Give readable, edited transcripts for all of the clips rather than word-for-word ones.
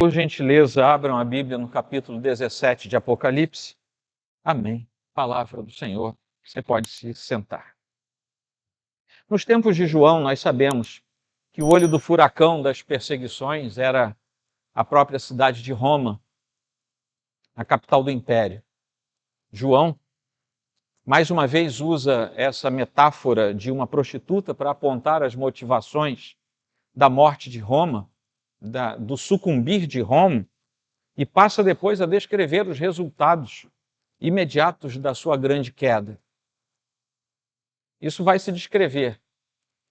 Por gentileza, abram a Bíblia no capítulo 17 de Apocalipse. Amém. Palavra do Senhor. Você pode se sentar. Nos tempos de João, nós sabemos que o olho do furacão das perseguições era a própria cidade de Roma, a capital do império. João, mais uma vez, usa essa metáfora de uma prostituta para apontar as motivações da morte de Roma, do sucumbir de Roma, e passa depois a descrever os resultados imediatos da sua grande queda. Isso vai se descrever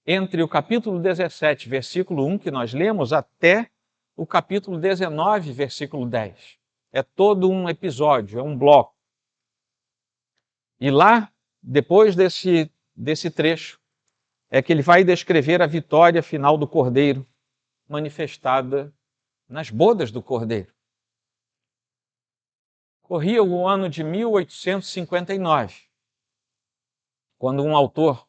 entre o capítulo 17, versículo 1, que nós lemos, até o capítulo 19, versículo 10. É todo um episódio, é um bloco. E lá, depois desse trecho, é que ele vai descrever a vitória final do Cordeiro, manifestada nas bodas do Cordeiro. Corria o ano de 1859, quando um autor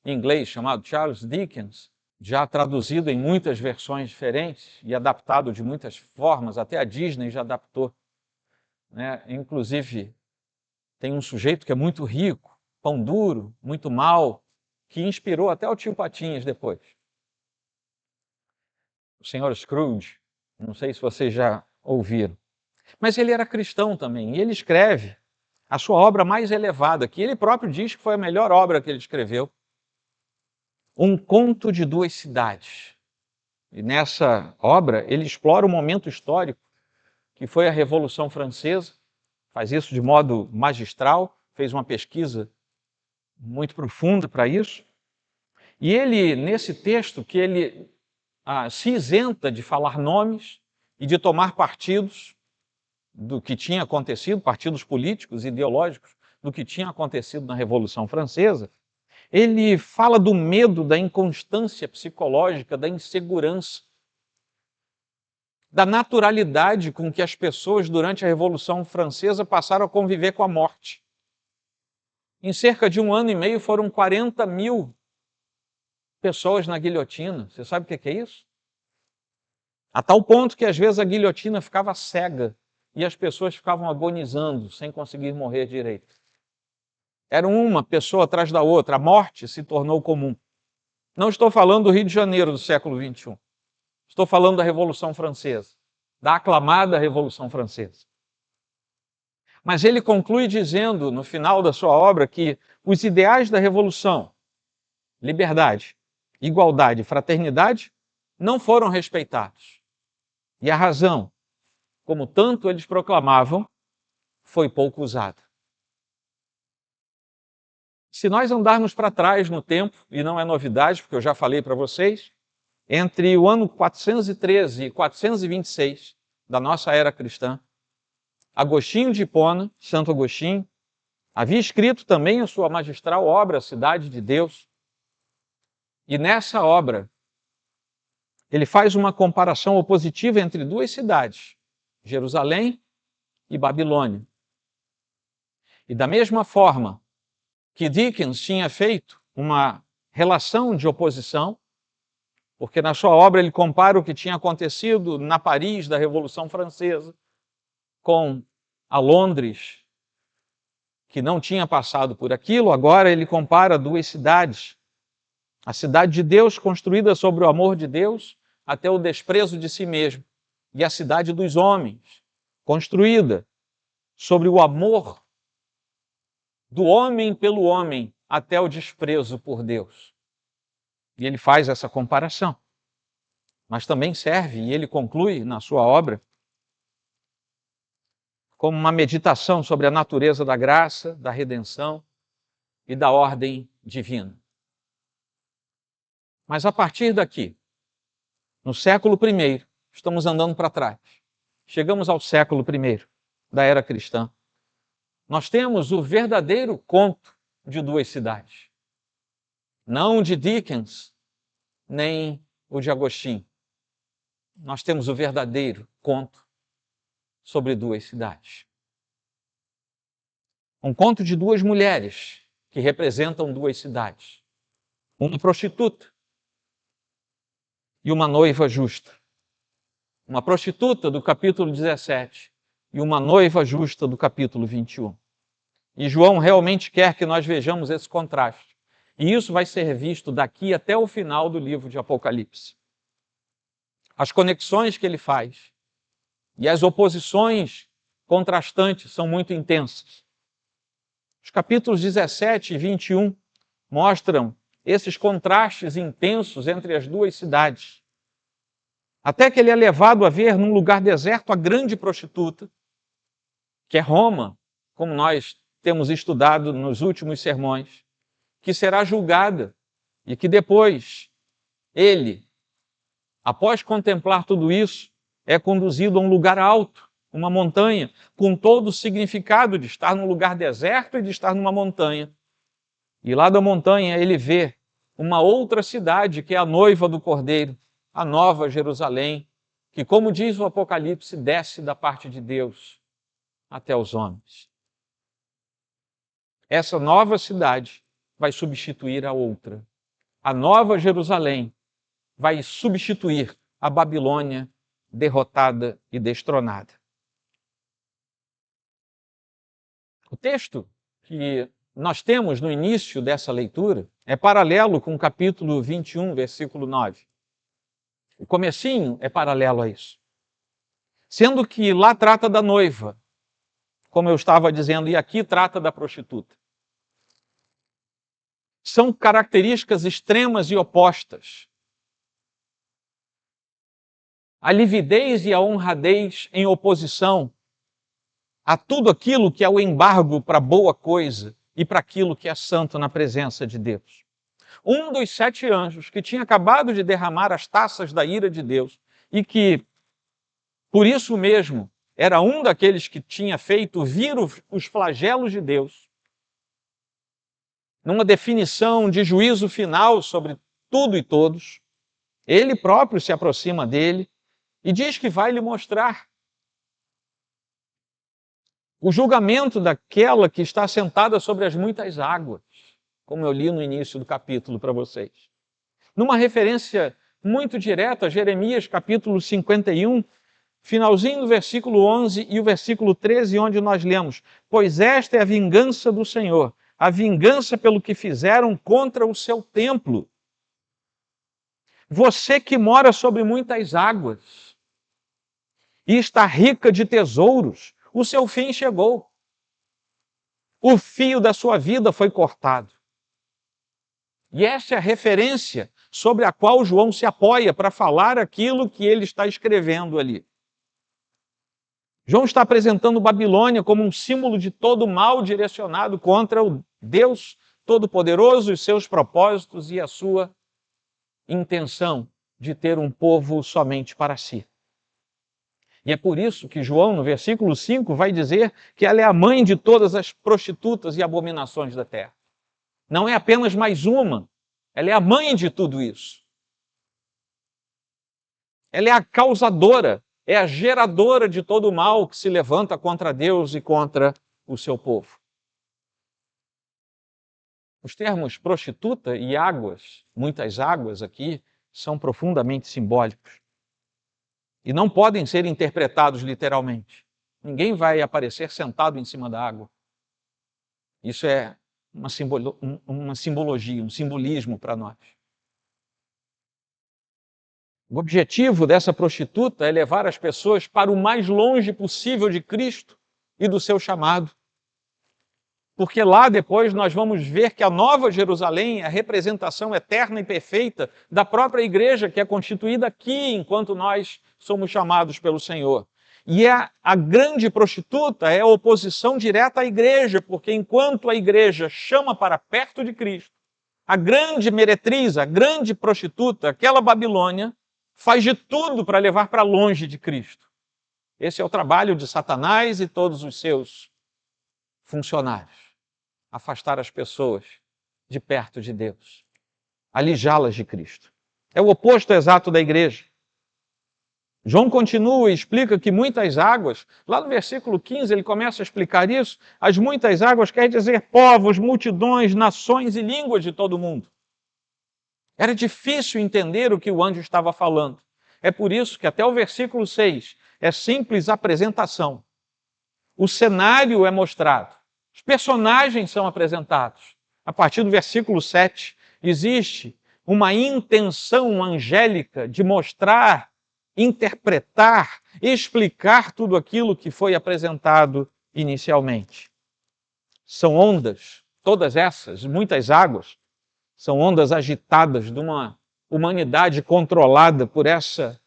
inglês chamado Charles Dickens, já traduzido em muitas versões diferentes e adaptado de muitas formas, até a Disney já adaptou, né? Inclusive, tem um sujeito que é muito rico, pão duro, muito mau, que inspirou até o Tio Patinhas depois. O Sr. Scrooge, não sei se vocês já ouviram. Mas ele era cristão também, e ele escreve a sua obra mais elevada, que ele próprio diz que foi a melhor obra que ele escreveu, Um Conto de Duas Cidades. E nessa obra ele explora um momento histórico que foi a Revolução Francesa, faz isso de modo magistral, fez uma pesquisa muito profunda para isso. E ele, nesse texto, que ele se isenta de falar nomes e de tomar partidos do que tinha acontecido, partidos políticos, ideológicos, do que tinha acontecido na Revolução Francesa, ele fala do medo, da inconstância psicológica, da insegurança, da naturalidade com que as pessoas durante a Revolução Francesa passaram a conviver com a morte. Em cerca de 1 ano e meio foram 40 mil pessoas na guilhotina. Você sabe o que é isso? A tal ponto que às vezes a guilhotina ficava cega e as pessoas ficavam agonizando sem conseguir morrer direito. Era uma pessoa atrás da outra, a morte se tornou comum. Não estou falando do Rio de Janeiro do século XXI. Estou falando da Revolução Francesa, da aclamada Revolução Francesa. Mas ele conclui dizendo, no final da sua obra, que os ideais da Revolução, liberdade, igualdade e fraternidade, não foram respeitados. E a razão, como tanto eles proclamavam, foi pouco usada. Se nós andarmos para trás no tempo, e não é novidade, porque eu já falei para vocês, entre o ano 413 e 426 da nossa era cristã, Agostinho de Hipona, Santo Agostinho, havia escrito também a sua magistral obra, Cidade de Deus. E nessa obra, ele faz uma comparação opositiva entre duas cidades, Jerusalém e Babilônia. E da mesma forma que Dickens tinha feito uma relação de oposição, porque na sua obra ele compara o que tinha acontecido na Paris da Revolução Francesa com a Londres, que não tinha passado por aquilo. Agora ele compara duas cidades, a cidade de Deus, construída sobre o amor de Deus, até o desprezo de si mesmo, e a cidade dos homens, construída sobre o amor do homem pelo homem, até o desprezo por Deus. E ele faz essa comparação. Mas também serve, e ele conclui na sua obra, como uma meditação sobre a natureza da graça, da redenção e da ordem divina. Mas a partir daqui, no século I, estamos andando para trás, chegamos ao século I da era cristã, nós temos o verdadeiro conto de duas cidades. Não de Dickens, nem o de Agostinho. Nós temos o verdadeiro conto sobre duas cidades. Um conto de duas mulheres que representam duas cidades. Uma prostituta e uma noiva justa. uma prostituta do capítulo 17 e uma noiva justa do capítulo 21. E João realmente quer que nós vejamos esse contraste. E isso vai ser visto daqui até o final do livro de Apocalipse. As conexões que ele faz e as oposições contrastantes são muito intensas. Os capítulos 17 e 21 mostram esses contrastes intensos entre as duas cidades. Até que ele é levado a ver num lugar deserto a grande prostituta, que é Roma, como nós temos estudado nos últimos sermões, que será julgada e que depois ele, após contemplar tudo isso, é conduzido a um lugar alto, uma montanha, com todo o significado de estar num lugar deserto e de estar numa montanha. E lá da montanha ele vê uma outra cidade, que é a noiva do Cordeiro, a Nova Jerusalém, que, como diz o Apocalipse, desce da parte de Deus até os homens. Essa nova cidade vai substituir a outra. A Nova Jerusalém vai substituir a Babilônia derrotada e destronada. O texto que nós temos no início dessa leitura é paralelo com o capítulo 21, versículo 9. O comecinho é paralelo a isso. Sendo que lá trata da noiva, como eu estava dizendo, e aqui trata da prostituta. São características extremas e opostas. A lividez e a honradez em oposição a tudo aquilo que é o embargo para boa coisa e para aquilo que é santo na presença de Deus. Um dos 7 anjos que tinha acabado de derramar as taças da ira de Deus e que, por isso mesmo, era um daqueles que tinha feito vir os flagelos de Deus, numa definição de juízo final sobre tudo e todos, ele próprio se aproxima dele e diz que vai lhe mostrar o julgamento daquela que está sentada sobre as muitas águas, como eu li no início do capítulo para vocês. Numa referência muito direta a Jeremias capítulo 51, finalzinho do versículo 11 e o versículo 13, onde nós lemos: pois esta é a vingança do Senhor, a vingança pelo que fizeram contra o seu templo. Você que mora sobre muitas águas e está rica de tesouros, o seu fim chegou. O fio da sua vida foi cortado. E essa é a referência sobre a qual João se apoia para falar aquilo que ele está escrevendo ali. João está apresentando Babilônia como um símbolo de todo mal direcionado contra o Deus Todo-Poderoso e seus propósitos e a sua intenção de ter um povo somente para si. E é por isso que João, no versículo 5, vai dizer que ela é a mãe de todas as prostitutas e abominações da terra. Não é apenas mais uma, ela é a mãe de tudo isso. Ela é a causadora, é a geradora de todo o mal que se levanta contra Deus e contra o seu povo. Os termos prostituta e águas, muitas águas aqui, são profundamente simbólicos. E não podem ser interpretados literalmente. Ninguém vai aparecer sentado em cima da água. Isso é uma simbologia, um simbolismo para nós. O objetivo dessa prostituta é levar as pessoas para o mais longe possível de Cristo e do seu chamado. Porque lá depois nós vamos ver que a Nova Jerusalém é a representação eterna e perfeita da própria igreja que é constituída aqui enquanto nós somos chamados pelo Senhor. E a grande prostituta é a oposição direta à igreja, porque enquanto a igreja chama para perto de Cristo, a grande meretriz, a grande prostituta, aquela Babilônia, faz de tudo para levar para longe de Cristo. Esse é o trabalho de Satanás e todos os seus funcionários. Afastar as pessoas de perto de Deus, alijá-las de Cristo. É o oposto exato da igreja. João continua e explica que muitas águas, lá no versículo 15 ele começa a explicar isso, as muitas águas quer dizer povos, multidões, nações e línguas de todo o mundo. Era difícil entender o que o anjo estava falando. É por isso que até o versículo 6 é simples apresentação. O cenário é mostrado, os personagens são apresentados. A partir do versículo 7, existe uma intenção angélica de mostrar, interpretar, explicar tudo aquilo que foi apresentado inicialmente. São ondas, todas essas, muitas águas, são ondas agitadas de uma humanidade controlada por essa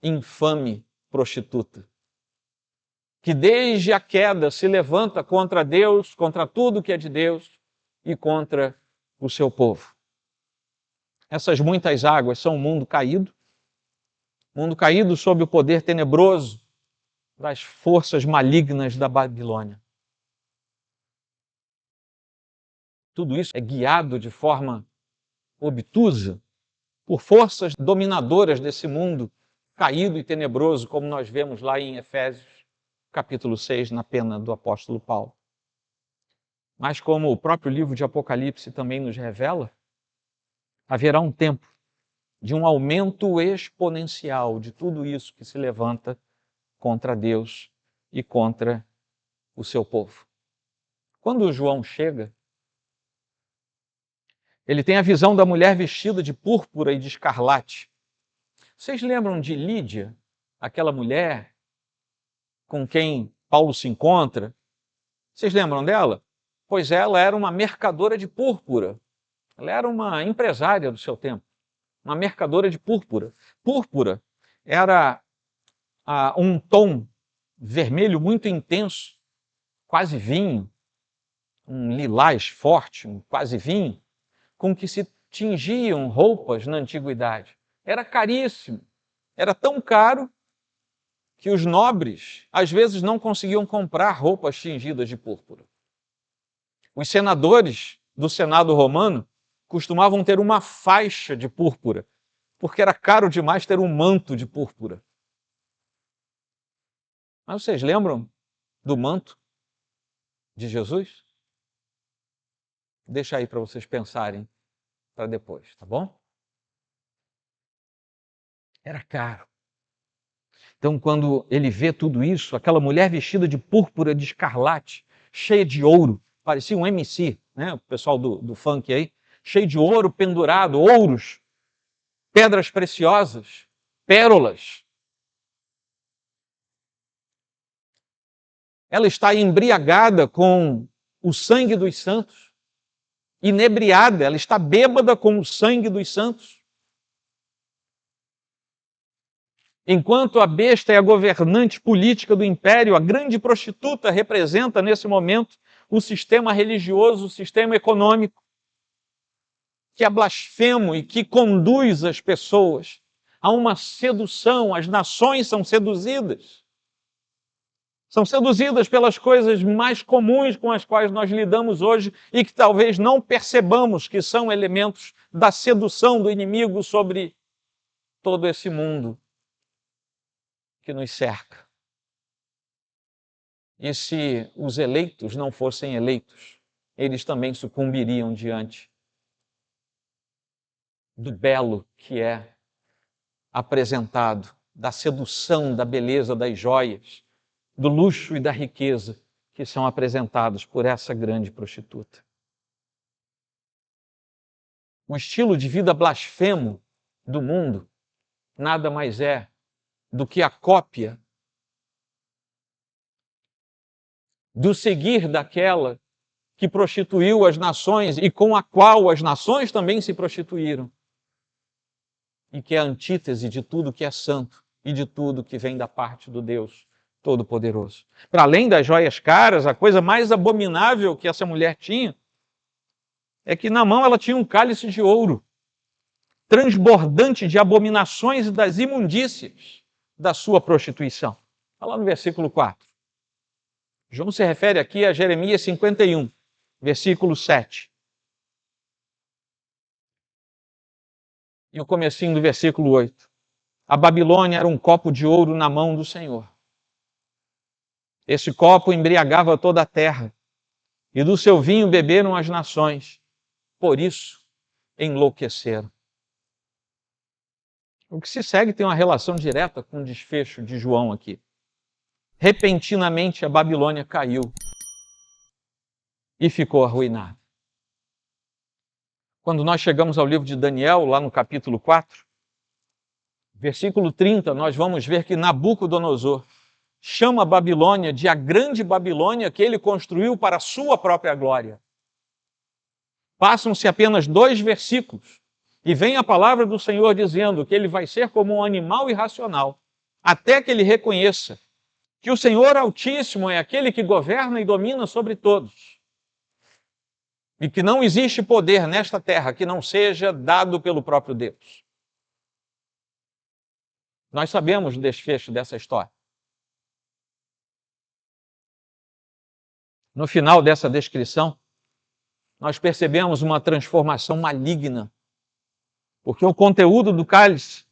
infame prostituta, que desde a queda se levanta contra Deus, contra tudo que é de Deus e contra o seu povo. Essas muitas águas são um mundo caído sob o poder tenebroso das forças malignas da Babilônia. Tudo isso é guiado de forma obtusa por forças dominadoras desse mundo caído e tenebroso, como nós vemos lá em Efésios, capítulo 6, na pena do apóstolo Paulo. Mas como o próprio livro de Apocalipse também nos revela, haverá um tempo de um aumento exponencial de tudo isso que se levanta contra Deus e contra o seu povo. Quando João chega, ele tem a visão da mulher vestida de púrpura e de escarlate. Vocês lembram de Lídia, aquela mulher com quem Paulo se encontra? Vocês lembram dela? Pois ela era uma mercadora de púrpura. Ela era uma empresária do seu tempo, uma mercadora de púrpura. Púrpura era um tom vermelho muito intenso, quase vinho, um lilás forte, um quase vinho, com que se tingiam roupas na antiguidade. Era caríssimo, era tão caro que os nobres, às vezes, não conseguiam comprar roupas tingidas de púrpura. Os senadores do Senado romano costumavam ter uma faixa de púrpura, porque era caro demais ter um manto de púrpura. Mas vocês lembram do manto de Jesus? Deixa aí para vocês pensarem para depois, tá bom? Era caro. Então, quando ele vê tudo isso, aquela mulher vestida de púrpura, de escarlate, cheia de ouro, parecia um MC, né? O pessoal do funk aí, cheio de ouro pendurado, ouros, pedras preciosas, pérolas. Ela está embriagada com o sangue dos santos, inebriada, ela está bêbada com o sangue dos santos. Enquanto a besta é a governante política do império, a grande prostituta representa, nesse momento, o sistema religioso, o sistema econômico, que é blasfemo e que conduz as pessoas a uma sedução. As nações são seduzidas. São seduzidas pelas coisas mais comuns com as quais nós lidamos hoje e que talvez não percebamos que são elementos da sedução do inimigo sobre todo esse mundo que nos cerca. E se os eleitos não fossem eleitos, eles também sucumbiriam diante do belo que é apresentado, da sedução, da beleza das joias, do luxo e da riqueza que são apresentados por essa grande prostituta. O estilo de vida blasfemo do mundo nada mais é do que a cópia do seguir daquela que prostituiu as nações e com a qual as nações também se prostituíram. E que é a antítese de tudo que é santo e de tudo que vem da parte do Deus Todo-Poderoso. Para além das joias caras, a coisa mais abominável que essa mulher tinha é que na mão ela tinha um cálice de ouro, transbordante de abominações e das imundícias da sua prostituição. Olha lá no versículo 4. João se refere aqui a Jeremias 51, versículo 7. E o comecinho do versículo 8. A Babilônia era um copo de ouro na mão do Senhor. Esse copo embriagava toda a terra, e do seu vinho beberam as nações. Por isso enlouqueceram. O que se segue tem uma relação direta com o desfecho de João aqui. Repentinamente a Babilônia caiu e ficou arruinada. Quando nós chegamos ao livro de Daniel, lá no capítulo 4, versículo 30, nós vamos ver que Nabucodonosor chama a Babilônia de a grande Babilônia que ele construiu para a sua própria glória. Passam-se apenas 2 versículos e vem a palavra do Senhor dizendo que ele vai ser como um animal irracional, até que ele reconheça que o Senhor Altíssimo é aquele que governa e domina sobre todos. E que não existe poder nesta terra que não seja dado pelo próprio Deus. Nós sabemos o desfecho dessa história. No final dessa descrição, nós percebemos uma transformação maligna, porque o conteúdo do cálice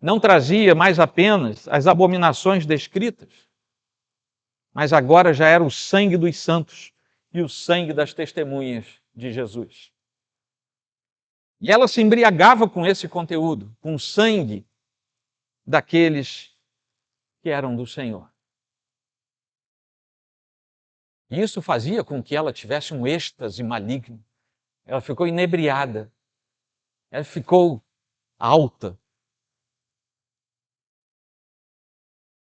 não trazia mais apenas as abominações descritas, mas agora já era o sangue dos santos e o sangue das testemunhas de Jesus. E ela se embriagava com esse conteúdo, com o sangue daqueles que eram do Senhor. E isso fazia com que ela tivesse um êxtase maligno. Ela ficou inebriada. Ela ficou alta.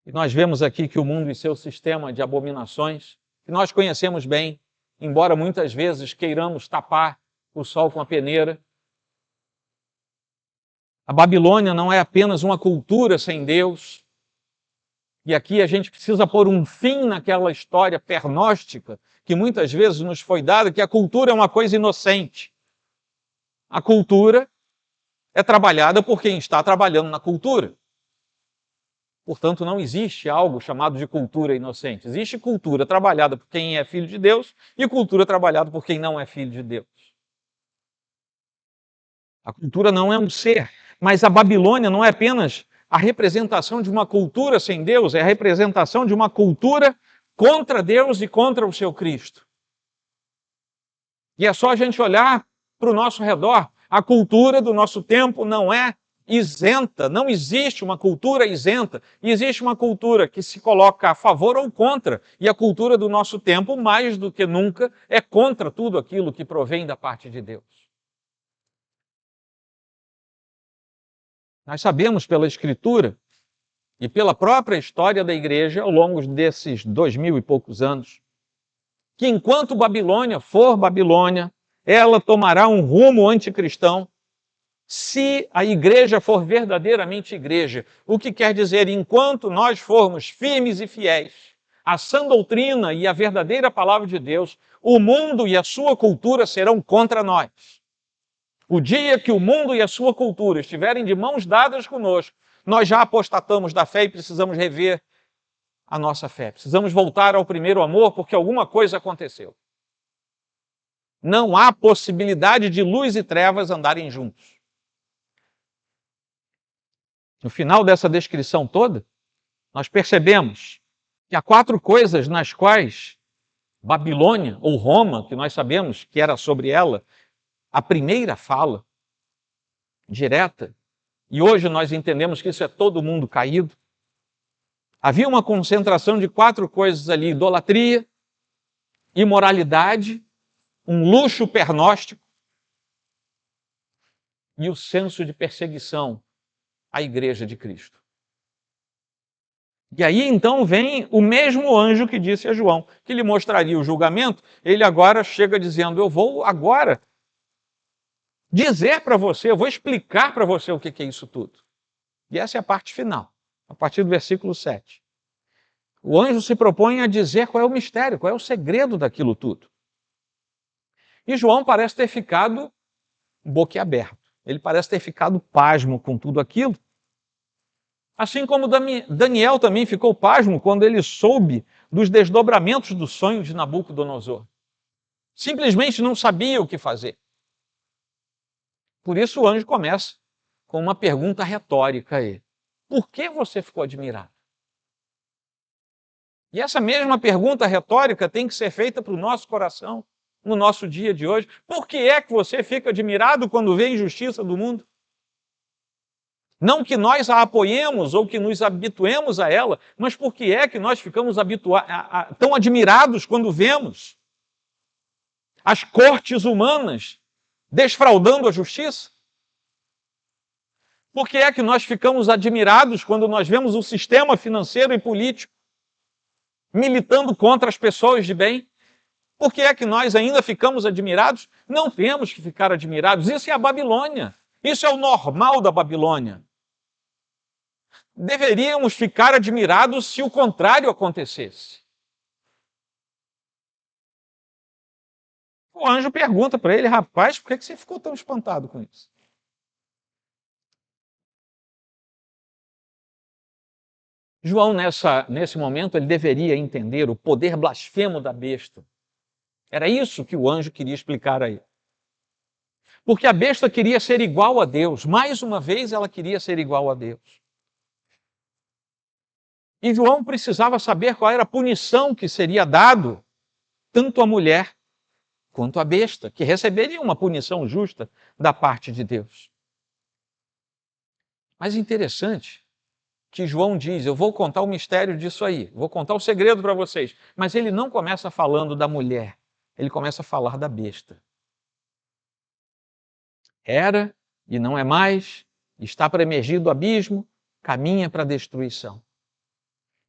E nós vemos aqui que o mundo e seu sistema de abominações, que nós conhecemos bem, embora muitas vezes queiramos tapar o sol com a peneira. A Babilônia não é apenas uma cultura sem Deus. E aqui a gente precisa pôr um fim naquela história pernóstica que muitas vezes nos foi dada, que a cultura é uma coisa inocente. A cultura é trabalhada por quem está trabalhando na cultura. Portanto, não existe algo chamado de cultura inocente. Existe cultura trabalhada por quem é filho de Deus e cultura trabalhada por quem não é filho de Deus. A cultura não é um ser, mas a Babilônia não é apenas a representação de uma cultura sem Deus, é a representação de uma cultura contra Deus e contra o seu Cristo. E é só a gente olhar para o nosso redor. A cultura do nosso tempo não é isenta, não existe uma cultura isenta. Existe uma cultura que se coloca a favor ou contra. E a cultura do nosso tempo, mais do que nunca, é contra tudo aquilo que provém da parte de Deus. Nós sabemos pela Escritura e pela própria história da igreja, ao longo desses 2000 e poucos anos, que enquanto Babilônia for Babilônia, ela tomará um rumo anticristão, se a igreja for verdadeiramente igreja. O que quer dizer, enquanto nós formos firmes e fiéis à sã doutrina e à verdadeira palavra de Deus, o mundo e a sua cultura serão contra nós. O dia que o mundo e a sua cultura estiverem de mãos dadas conosco, nós já apostatamos da fé e precisamos rever a nossa fé. Precisamos voltar ao primeiro amor porque alguma coisa aconteceu. Não há possibilidade de luz e trevas andarem juntos. No final dessa descrição toda, nós percebemos que há 4 coisas nas quais Babilônia, ou Roma, que nós sabemos que era sobre ela, a primeira fala direta, e hoje nós entendemos que isso é todo mundo caído. Havia uma concentração de 4 coisas ali: idolatria, imoralidade, um luxo pernóstico e o senso de perseguição à igreja de Cristo. E aí então vem o mesmo anjo que disse a João que lhe mostraria o julgamento. Ele agora chega dizendo: eu vou agora dizer para você, eu vou explicar para você o que é isso tudo. E essa é a parte final, a partir do versículo 7. O anjo se propõe a dizer qual é o mistério, qual é o segredo daquilo tudo. E João parece ter ficado boquiaberto. Ele parece ter ficado pasmo com tudo aquilo. Assim como Daniel também ficou pasmo quando ele soube dos desdobramentos do sonho de Nabucodonosor. Simplesmente não sabia o que fazer. Por isso o anjo começa com uma pergunta retórica a ele: por que você ficou admirado? E essa mesma pergunta retórica tem que ser feita para o nosso coração, no nosso dia de hoje. Por que é que você fica admirado quando vê a injustiça do mundo? Não que nós a apoiemos ou que nos habituemos a ela, mas por que é que nós ficamos tão admirados quando vemos as cortes humanas desfraudando a justiça? Por que é que nós ficamos admirados quando nós vemos o sistema financeiro e político militando contra as pessoas de bem? Por que é que nós ainda ficamos admirados? Não temos que ficar admirados. Isso é a Babilônia. Isso é o normal da Babilônia. Deveríamos ficar admirados se o contrário acontecesse. O anjo pergunta para ele: rapaz, por que você ficou tão espantado com isso? João, nesse momento, ele deveria entender o poder blasfemo da besta. Era isso que o anjo queria explicar aí. Porque a besta queria ser igual a Deus. Mais uma vez, ela queria ser igual a Deus. E João precisava saber qual era a punição que seria dado tanto à mulher quanto à besta, que receberia uma punição justa da parte de Deus. Mas interessante que João diz: eu vou contar o mistério disso aí, vou contar o segredo para vocês. Mas ele não começa falando da mulher, ele começa a falar da besta. Era e não é mais, está para emergir do abismo, caminha para a destruição.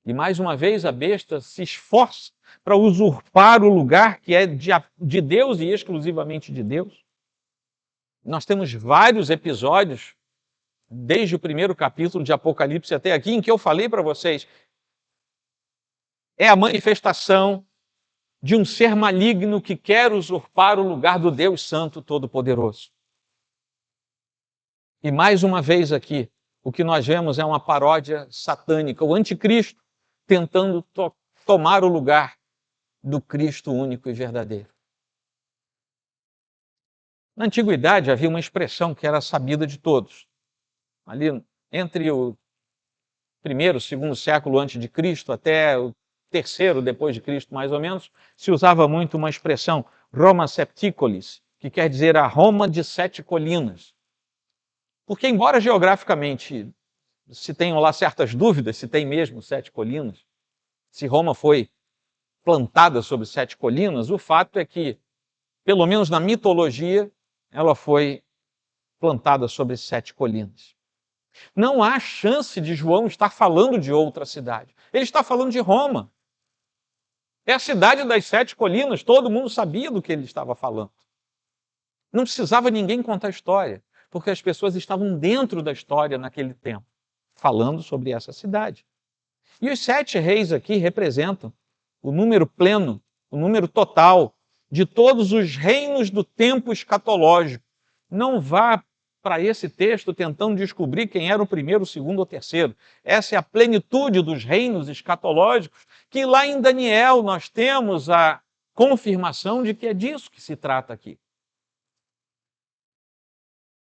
E mais uma vez a besta se esforça para usurpar o lugar que é de Deus e exclusivamente de Deus. Nós temos vários episódios, desde o primeiro capítulo de Apocalipse até aqui, em que eu falei para vocês, é a manifestação de um ser maligno que quer usurpar o lugar do Deus Santo Todo-Poderoso. E mais uma vez aqui, o que nós vemos é uma paródia satânica, o anticristo tentando tomar o lugar do Cristo único e verdadeiro. Na antiguidade havia uma expressão que era sabida de todos. Ali entre o primeiro, segundo século antes de Cristo até o terceiro depois de Cristo, mais ou menos, se usava muito uma expressão Roma Septicolis, que quer dizer a Roma de 7 colinas. Porque embora geograficamente se tenham lá certas dúvidas se tem mesmo 7 colinas, se Roma foi plantada sobre 7 colinas, o fato é que, pelo menos na mitologia, ela foi plantada sobre 7 colinas. Não há chance de João estar falando de outra cidade. Ele está falando de Roma. É a cidade das 7 colinas, todo mundo sabia do que ele estava falando. Não precisava ninguém contar a história, porque as pessoas estavam dentro da história naquele tempo, falando sobre essa cidade. E os 7 reis aqui representam o número pleno, o número total de todos os reinos do tempo escatológico. Não vá para esse texto tentando descobrir quem era o primeiro, o segundo ou terceiro. Essa é a plenitude dos reinos escatológicos, que lá em Daniel nós temos a confirmação de que é disso que se trata aqui.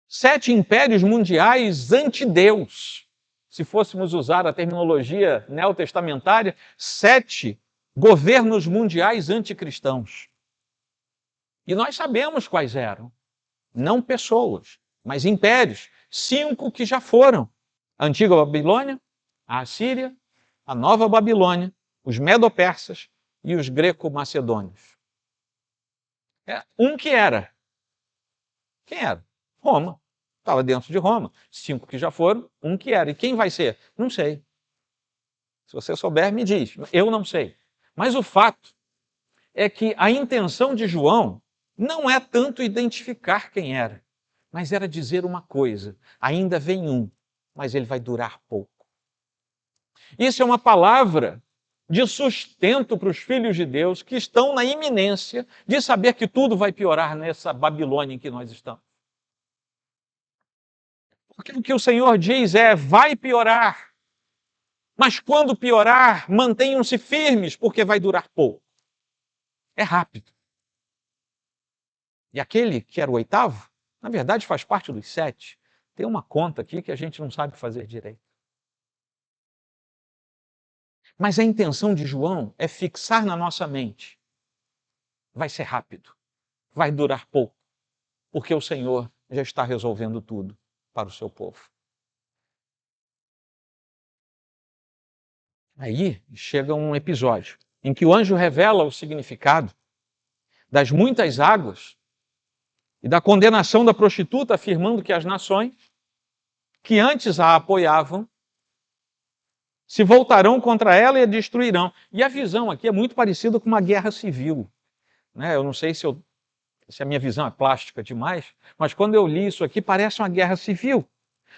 7 impérios mundiais anti-Deus. Se fôssemos usar a terminologia neotestamentária, 7 governos mundiais anticristãos. E nós sabemos quais eram. Não pessoas, mas impérios. 5 que já foram. A antiga Babilônia, a Assíria, a nova Babilônia, os Medo-Persas e os Greco-Macedônios. Um que era. Quem era? Roma. Estava dentro de Roma. 5 que já foram, um que era. E quem vai ser? Não sei. Se você souber, me diz. Eu não sei. Mas o fato é que a intenção de João não é tanto identificar quem era, mas era dizer uma coisa: ainda vem um, mas ele vai durar pouco. Isso é uma palavra de sustento para os filhos de Deus que estão na iminência de saber que tudo vai piorar nessa Babilônia em que nós estamos. Porque o que o Senhor diz é: vai piorar, mas quando piorar, mantenham-se firmes, porque vai durar pouco. É rápido. E aquele que era o 8º, na verdade faz parte dos 7. Tem uma conta aqui que a gente não sabe fazer direito. Mas a intenção de João é fixar na nossa mente: vai ser rápido, vai durar pouco, porque o Senhor já está resolvendo tudo para o seu povo. Aí chega um episódio em que o anjo revela o significado das muitas águas e da condenação da prostituta, afirmando que as nações que antes a apoiavam se voltarão contra ela e a destruirão. E a visão aqui é muito parecida com uma guerra civil. Eu não sei se a minha visão é plástica demais, mas quando eu li isso aqui, parece uma guerra civil.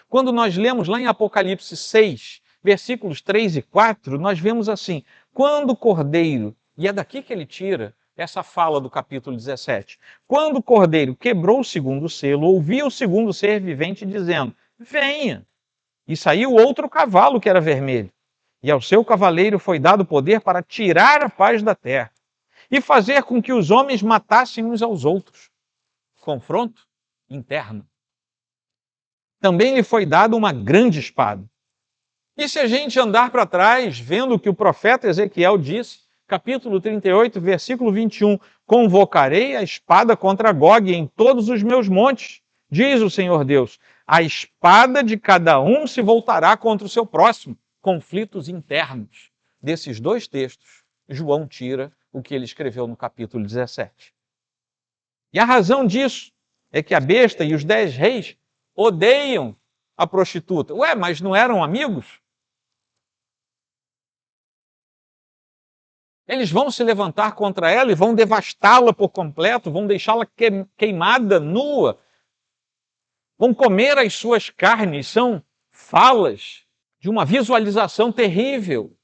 Quando nós lemos lá em Apocalipse 6, versículos 3 e 4, nós vemos assim: quando o Cordeiro, e é daqui que ele tira essa fala do capítulo 17, quando o Cordeiro quebrou o segundo selo, ouviu o segundo ser vivente dizendo: venha! E saiu outro cavalo que era vermelho, e ao seu cavaleiro foi dado poder para tirar a paz da terra e fazer com que os homens matassem uns aos outros. Confronto interno. Também lhe foi dada uma grande espada. E se a gente andar para trás, vendo o que o profeta Ezequiel disse, capítulo 38, versículo 21, convocarei a espada contra Gog em todos os meus montes, diz o Senhor Deus. A espada de cada um se voltará contra o seu próximo. Conflitos internos. Desses dois textos, João tira o que ele escreveu no capítulo 17. E a razão disso é que a besta e os 10 reis odeiam a prostituta. Mas não eram amigos? Eles vão se levantar contra ela e vão devastá-la por completo, vão deixá-la queimada, nua. Vão comer as suas carnes. São falas de uma visualização terrível.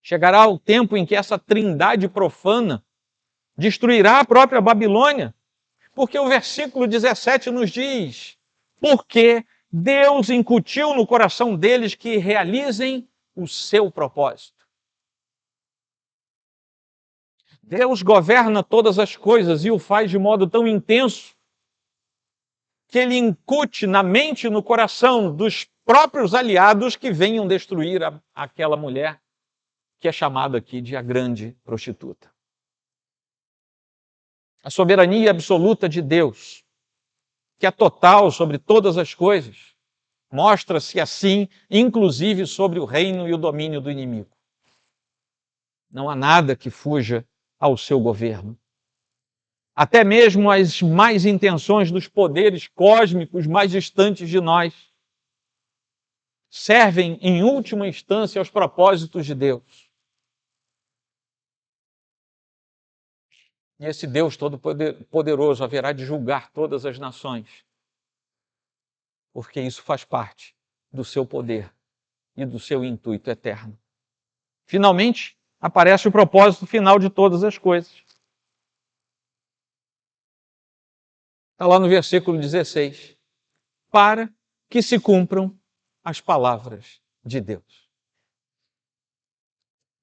Chegará o tempo em que essa trindade profana destruirá a própria Babilônia. Porque o versículo 17 nos diz: porque Deus incutiu no coração deles que realizem o seu propósito. Deus governa todas as coisas e o faz de modo tão intenso que ele incute na mente e no coração dos próprios aliados que venham destruir aquela mulher que é chamada aqui de a grande prostituta. A soberania absoluta de Deus, que é total sobre todas as coisas, mostra-se assim, inclusive sobre o reino e o domínio do inimigo. Não há nada que fuja ao seu governo. Até mesmo as mais intenções dos poderes cósmicos mais distantes de nós servem, em última instância, aos propósitos de Deus. E esse Deus todo-poderoso haverá de julgar todas as nações, porque isso faz parte do seu poder e do seu intuito eterno. Finalmente, aparece o propósito final de todas as coisas. Está lá no versículo 16. Para que se cumpram as palavras de Deus.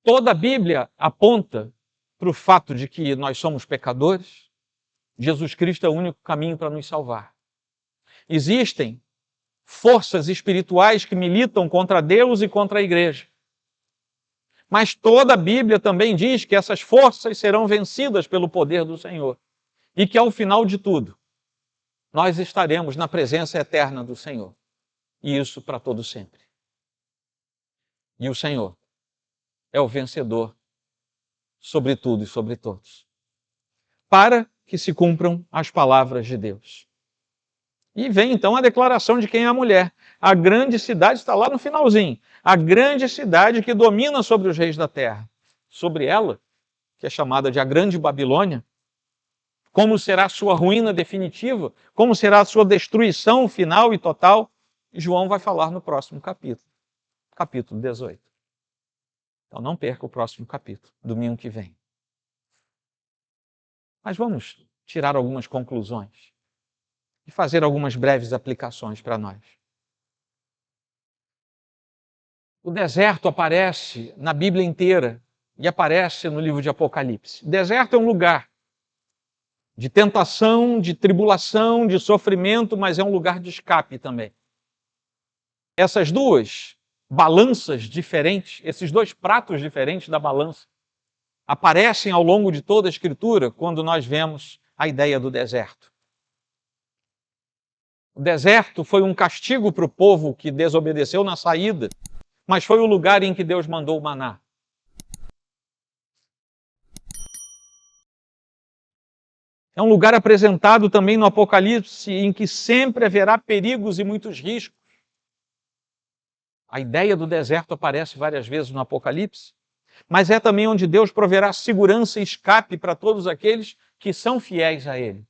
Toda a Bíblia aponta para o fato de que nós somos pecadores. Jesus Cristo é o único caminho para nos salvar. Existem forças espirituais que militam contra Deus e contra a igreja. Mas toda a Bíblia também diz que essas forças serão vencidas pelo poder do Senhor. E que ao final de tudo, nós estaremos na presença eterna do Senhor. E isso para todo sempre. E o Senhor é o vencedor sobre tudo e sobre todos. Para que se cumpram as palavras de Deus. E vem então a declaração de quem é a mulher. A grande cidade está lá no finalzinho. A grande cidade que domina sobre os reis da terra. Sobre ela, que é chamada de a grande Babilônia, como será a sua ruína definitiva, como será a sua destruição final e total, João vai falar no próximo capítulo, capítulo 18. Então não perca o próximo capítulo, domingo que vem. Mas vamos tirar algumas conclusões e fazer algumas breves aplicações para nós. O deserto aparece na Bíblia inteira e aparece no livro de Apocalipse. O deserto é um lugar de tentação, de tribulação, de sofrimento, mas é um lugar de escape também. Essas duas balanças diferentes, esses dois pratos diferentes da balança, aparecem ao longo de toda a Escritura quando nós vemos a ideia do deserto. O deserto foi um castigo para o povo que desobedeceu na saída, mas foi o lugar em que Deus mandou o maná. É um lugar apresentado também no Apocalipse, em que sempre haverá perigos e muitos riscos. A ideia do deserto aparece várias vezes no Apocalipse, mas é também onde Deus proverá segurança e escape para todos aqueles que são fiéis a Ele.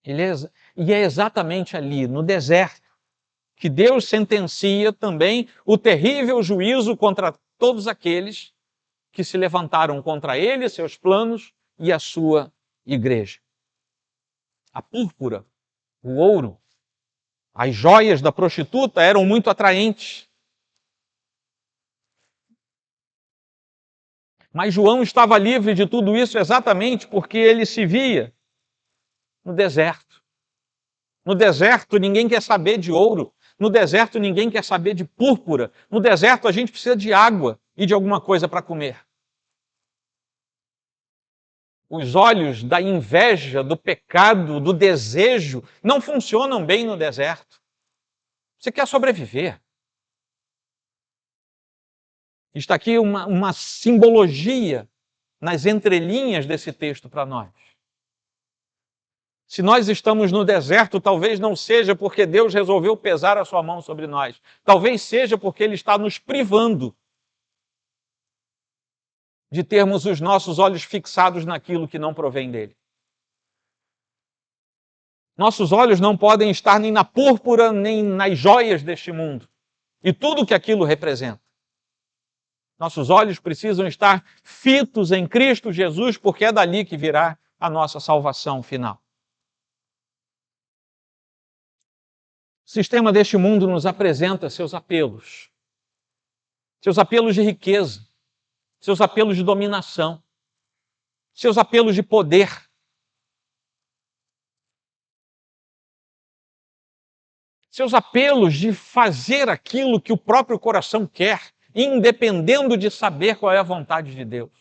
E é exatamente ali, no deserto, que Deus sentencia também o terrível juízo contra todos aqueles que se levantaram contra Ele, seus planos e a sua igreja. A púrpura, o ouro, as joias da prostituta eram muito atraentes. Mas João estava livre de tudo isso exatamente porque ele se via no deserto. No deserto ninguém quer saber de ouro. No deserto ninguém quer saber de púrpura. No deserto a gente precisa de água e de alguma coisa para comer. Os olhos da inveja, do pecado, do desejo não funcionam bem no deserto. Você quer sobreviver. Está aqui uma simbologia nas entrelinhas desse texto para nós. Se nós estamos no deserto, talvez não seja porque Deus resolveu pesar a sua mão sobre nós. Talvez seja porque Ele está nos privando de termos os nossos olhos fixados naquilo que não provém dEle. Nossos olhos não podem estar nem na púrpura, nem nas joias deste mundo. E tudo que aquilo representa. Nossos olhos precisam estar fitos em Cristo Jesus, porque é dali que virá a nossa salvação final. O sistema deste mundo nos apresenta seus apelos de riqueza, seus apelos de dominação, seus apelos de poder. Seus apelos de fazer aquilo que o próprio coração quer, independendo de saber qual é a vontade de Deus.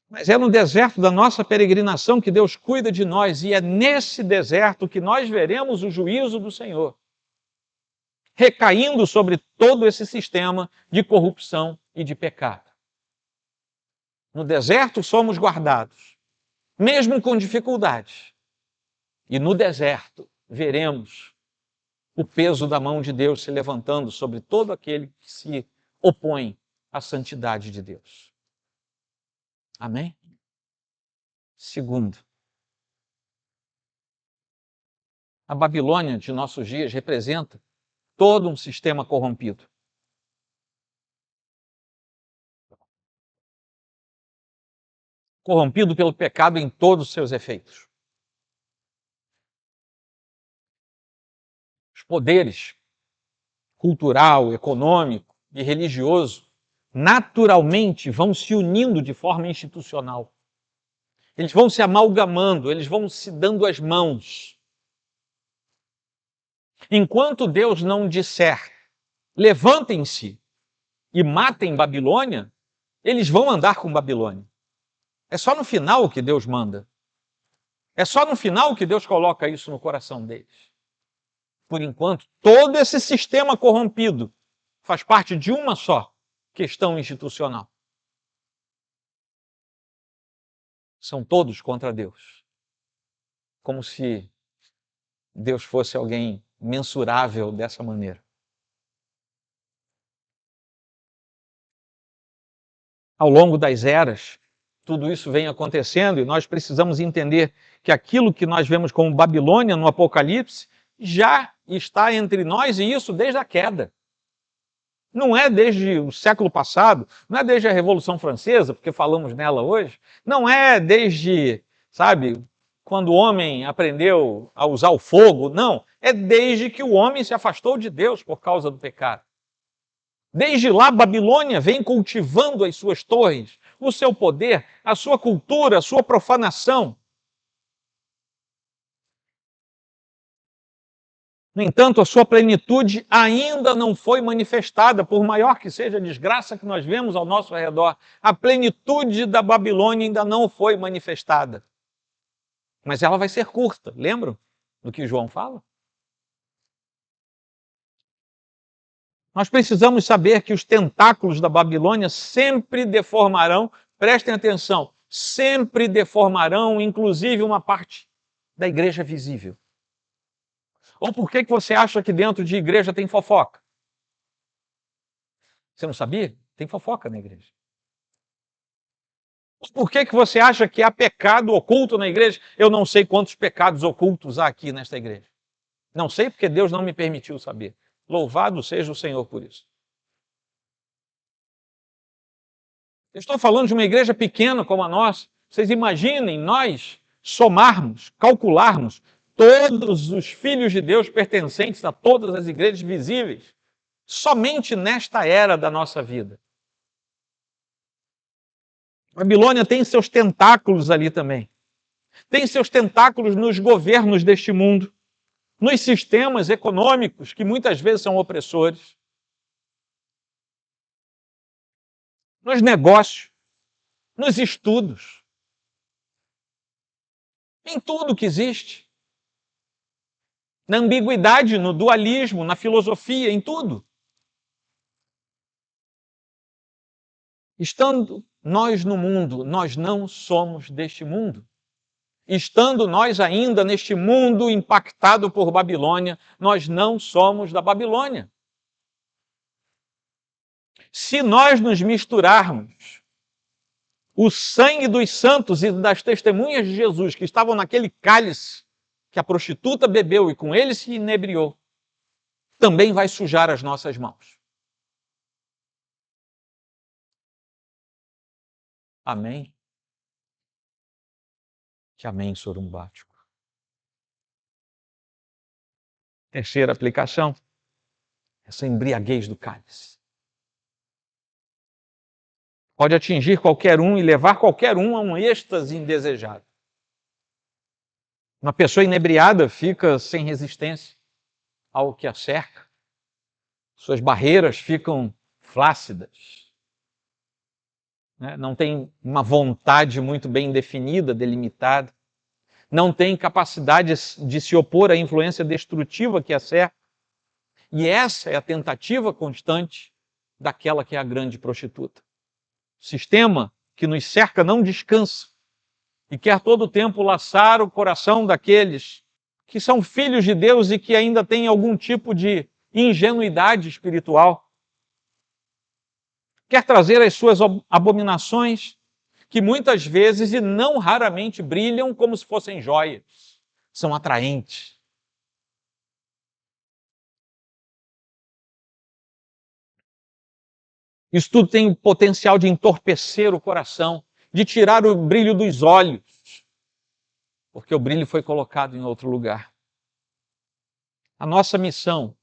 Mas é no deserto da nossa peregrinação que Deus cuida de nós, e é nesse deserto que nós veremos o juízo do Senhor, recaindo sobre todo esse sistema de corrupção e de pecado. No deserto somos guardados, mesmo com dificuldades. E no deserto veremos o peso da mão de Deus se levantando sobre todo aquele que se opõe à santidade de Deus. Amém? Segundo, a Babilônia de nossos dias representa todo um sistema corrompido. Corrompido pelo pecado em todos os seus efeitos. Os poderes cultural, econômico e religioso naturalmente vão se unindo de forma institucional. Eles vão se amalgamando, eles vão se dando as mãos. Enquanto Deus não disser, levantem-se e matem Babilônia, eles vão andar com Babilônia. É só no final que Deus manda. É só no final que Deus coloca isso no coração deles. Por enquanto, todo esse sistema corrompido faz parte de uma só questão institucional. São todos contra Deus. Como se Deus fosse alguém mensurável dessa maneira. Ao longo das eras, tudo isso vem acontecendo e nós precisamos entender que aquilo que nós vemos como Babilônia no Apocalipse já está entre nós, e isso desde a queda. Não é desde o século passado, não é desde a Revolução Francesa, porque falamos nela hoje, não é desde, quando o homem aprendeu a usar o fogo, não. É desde que o homem se afastou de Deus por causa do pecado. Desde lá, Babilônia vem cultivando as suas torres, o seu poder, a sua cultura, a sua profanação. No entanto, a sua plenitude ainda não foi manifestada, por maior que seja a desgraça que nós vemos ao nosso redor. A plenitude da Babilônia ainda não foi manifestada. Mas ela vai ser curta, lembram do que João fala? Nós precisamos saber que os tentáculos da Babilônia sempre deformarão, prestem atenção, sempre deformarão, inclusive uma parte da igreja visível. Ou por que você acha que dentro de igreja tem fofoca? Você não sabia? Tem fofoca na igreja. Por que você acha que há pecado oculto na igreja? Eu não sei quantos pecados ocultos há aqui nesta igreja. Não sei porque Deus não me permitiu saber. Louvado seja o Senhor por isso. Eu estou falando de uma igreja pequena como a nossa. Vocês imaginem nós somarmos, calcularmos todos os filhos de Deus pertencentes a todas as igrejas visíveis, somente nesta era da nossa vida. A Babilônia tem seus tentáculos ali também. Tem seus tentáculos nos governos deste mundo, nos sistemas econômicos que muitas vezes são opressores, nos negócios, nos estudos, em tudo que existe. Na ambiguidade, no dualismo, na filosofia, em tudo. Estando nós no mundo, nós não somos deste mundo. Estando nós ainda neste mundo impactado por Babilônia, nós não somos da Babilônia. Se nós nos misturarmos o sangue dos santos e das testemunhas de Jesus que estavam naquele cálice que a prostituta bebeu e com ele se inebriou, também vai sujar as nossas mãos. Amém? Que amém, sorumbático. Terceira aplicação, essa embriaguez do cálice. Pode atingir qualquer um e levar qualquer um a um êxtase indesejado. Uma pessoa inebriada fica sem resistência ao que a cerca. Suas barreiras ficam flácidas. Não tem uma vontade muito bem definida, delimitada. Não tem capacidade de se opor à influência destrutiva que a cerca. E essa é a tentativa constante daquela que é a grande prostituta. O sistema que nos cerca não descansa e quer todo o tempo laçar o coração daqueles que são filhos de Deus e que ainda têm algum tipo de ingenuidade espiritual. Quer trazer as suas abominações, que muitas vezes e não raramente brilham como se fossem joias. São atraentes. Isso tudo tem o potencial de entorpecer o coração, de tirar o brilho dos olhos, porque o brilho foi colocado em outro lugar. A nossa missão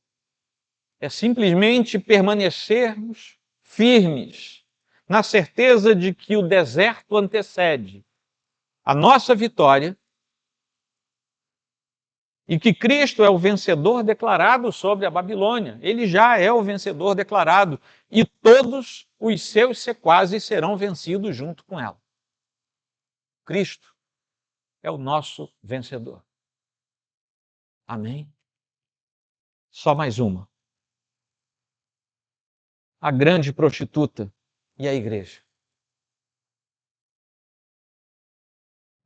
é simplesmente permanecermos firmes, na certeza de que o deserto antecede a nossa vitória e que Cristo é o vencedor declarado sobre a Babilônia. Ele já é o vencedor declarado e todos os seus sequazes serão vencidos junto com ela. Cristo é o nosso vencedor. Amém? Só mais uma. A grande prostituta e a igreja.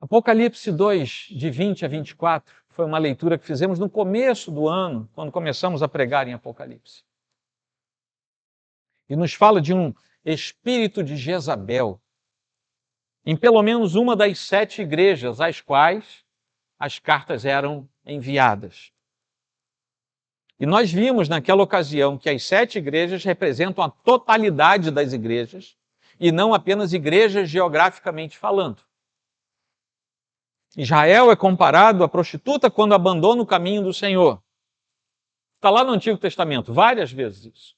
Apocalipse 2, de 20 a 24, foi uma leitura que fizemos no começo do ano, quando começamos a pregar em Apocalipse. E nos fala de um espírito de Jezabel, em pelo menos uma das 7 igrejas às quais as cartas eram enviadas. E nós vimos naquela ocasião que as 7 igrejas representam a totalidade das igrejas, e não apenas igrejas geograficamente falando. Israel é comparado à prostituta quando abandona o caminho do Senhor. Está lá no Antigo Testamento, várias vezes isso.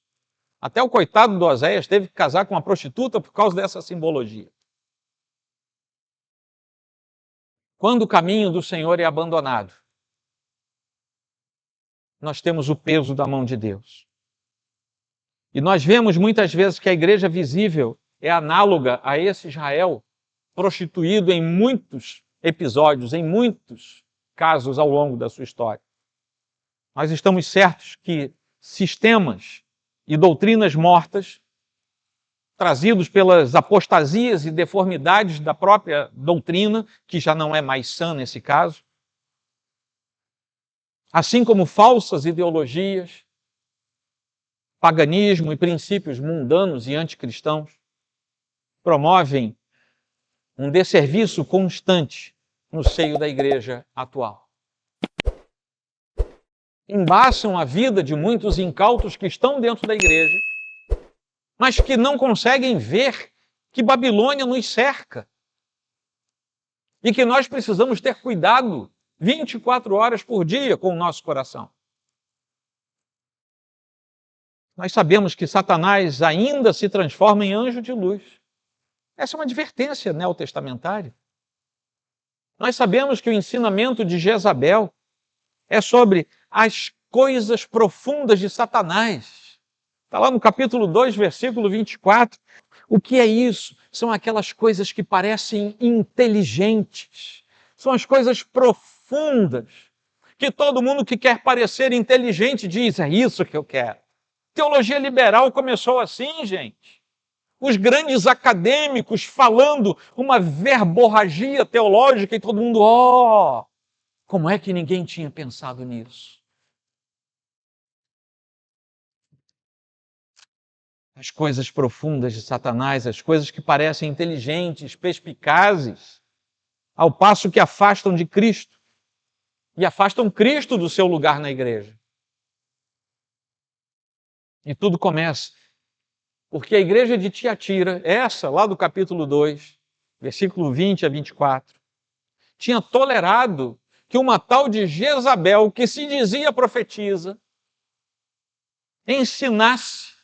Até o coitado do Oséias teve que casar com uma prostituta por causa dessa simbologia. Quando o caminho do Senhor é abandonado, nós temos o peso da mão de Deus. E nós vemos muitas vezes que a igreja visível é análoga a esse Israel prostituído em muitos episódios, em muitos casos ao longo da sua história. Nós estamos certos que sistemas e doutrinas mortas, trazidos pelas apostasias e deformidades da própria doutrina, que já não é mais sã nesse caso, assim como falsas ideologias, paganismo e princípios mundanos e anticristãos, promovem um desserviço constante no seio da igreja atual. Embaçam a vida de muitos incautos que estão dentro da igreja, mas que não conseguem ver que Babilônia nos cerca e que nós precisamos ter cuidado 24 horas por dia com o nosso coração. Nós sabemos que Satanás ainda se transforma em anjo de luz. Essa é uma advertência neotestamentária. Nós sabemos que o ensinamento de Jezabel é sobre as coisas profundas de Satanás. Está lá no capítulo 2, versículo 24. O que é isso? São aquelas coisas que parecem inteligentes. São as coisas profundas que todo mundo que quer parecer inteligente diz, é isso que eu quero. Teologia liberal começou assim, gente. Os grandes acadêmicos falando uma verborragia teológica e todo mundo, como é que ninguém tinha pensado nisso? As coisas profundas de Satanás, as coisas que parecem inteligentes, perspicazes, ao passo que afastam de Cristo e afastam Cristo do seu lugar na igreja. E tudo começa porque a igreja de Tiatira, essa lá do capítulo 2, versículo 20 a 24, tinha tolerado que uma tal de Jezabel, que se dizia profetisa, ensinasse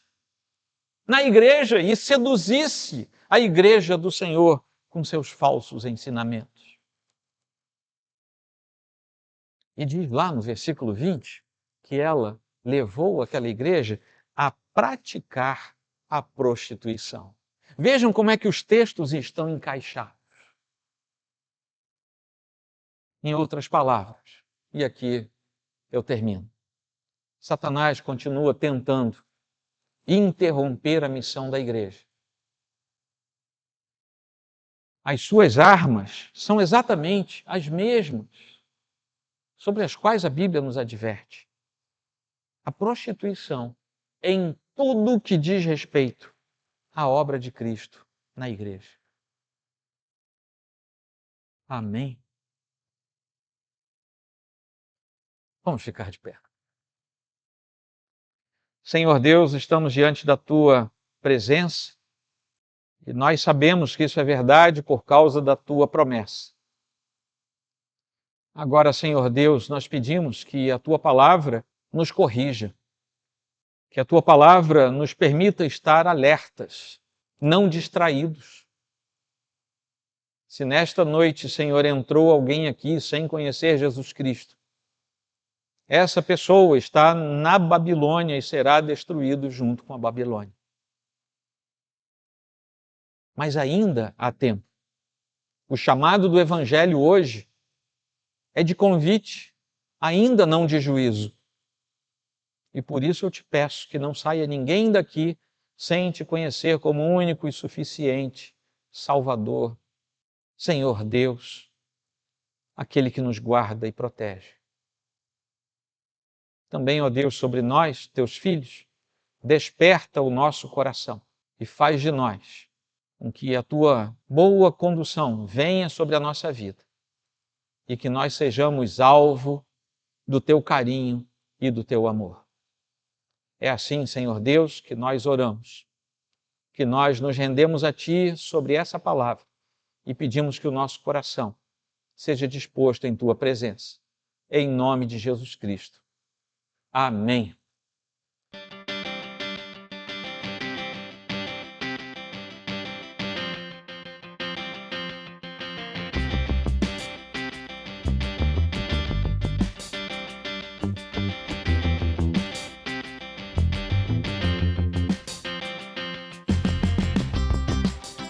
na igreja e seduzisse a igreja do Senhor com seus falsos ensinamentos. E diz lá no versículo 20 que ela levou aquela igreja a praticar a prostituição. Vejam como é que os textos estão encaixados. Em outras palavras, e aqui eu termino. Satanás continua tentando interromper a missão da igreja. As suas armas são exatamente as mesmas sobre as quais a Bíblia nos adverte. A prostituição em tudo que diz respeito à obra de Cristo na igreja. Amém? Vamos ficar de pé. Senhor Deus, estamos diante da Tua presença e nós sabemos que isso é verdade por causa da Tua promessa. Agora, Senhor Deus, nós pedimos que a Tua palavra nos corrija, que a Tua palavra nos permita estar alertas, não distraídos. Se nesta noite, Senhor, entrou alguém aqui sem conhecer Jesus Cristo, essa pessoa está na Babilônia e será destruído junto com a Babilônia. Mas ainda há tempo. O chamado do Evangelho hoje é de convite, ainda não de juízo. E por isso eu te peço que não saia ninguém daqui sem te conhecer como único e suficiente Salvador, Senhor Deus, aquele que nos guarda e protege. Também, ó Deus, sobre nós, teus filhos, desperta o nosso coração e faz de nós com que a tua boa condução venha sobre a nossa vida e que nós sejamos alvo do teu carinho e do teu amor. É assim, Senhor Deus, que nós oramos, que nós nos rendemos a Ti sobre essa palavra e pedimos que o nosso coração seja disposto em Tua presença. Em nome de Jesus Cristo. Amém.